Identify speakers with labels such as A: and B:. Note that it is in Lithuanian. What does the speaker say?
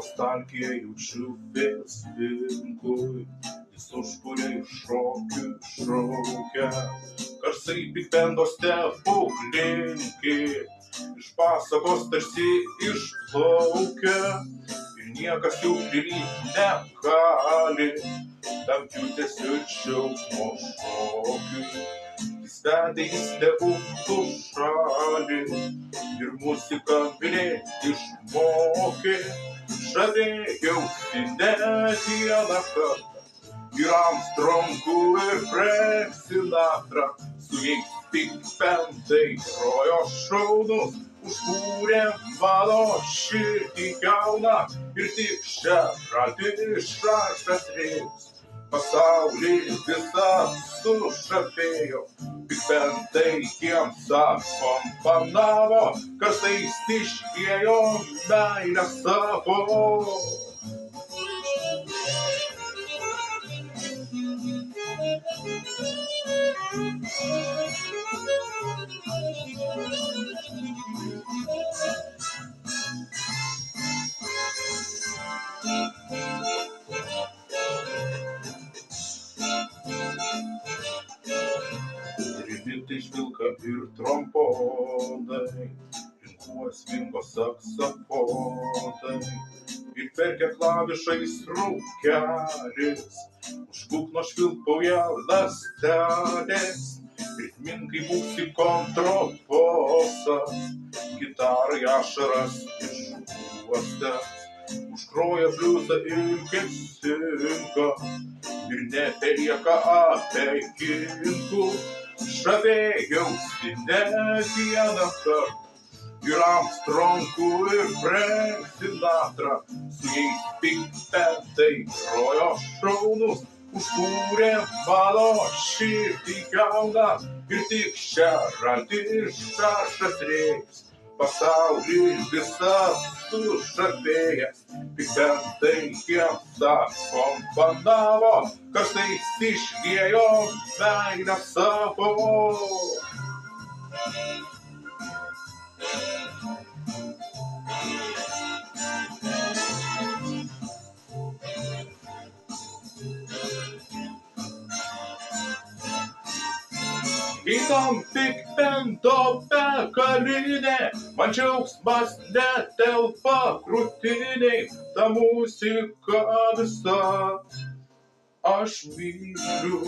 A: Nostalgiją jaučiu vėl svinkui, jis užkuria šokių šaukia. Garsai bigbendo stebuklingi, iš pasakos tarsi išplaukia. Ir niekas jų prilygti negali, tam judesio ir džiaugsmo šokiui. Jis vedė į stebuklų šalį ir muziką mylėti išmokė. Žavėjausi ne vieną kartą ir Armstrongu ir Frank Sinatra. Su jais bigbendai grojo šaunus, užkūrė mano širdį jauną ir tik šią tradiškas reiks. Pasaulį visą sušapėjo, bigbendai jiems akompanavo, kartais išliejo meilę savo. Trimitai švilka ir tromponai, linkuos vingo saksofonai, ir verkia klavišais rūkelis, už būgno švilpauja ląstelės, ritmingai būsi kontrabosas, gitarai ašaras išuostęs, užgroja bliuzą ilgesinga ir nebelieka apeikingų. Žavėjausi ne vieną kartą ir Armstrongu ir Frank Sinatra. Su jais bigbendai grojo šaunus, užkūrė mano širdį jauną ir tik šią tradiškas reiks. Pasaulį visą sužavėjęs, bigbendai jiems akompanavo, kartais išliejo meilę savo. Įdom bigbendo begalinė, man džiaugsmas netelpa krūtinėj, ta muzika visa aš myliu.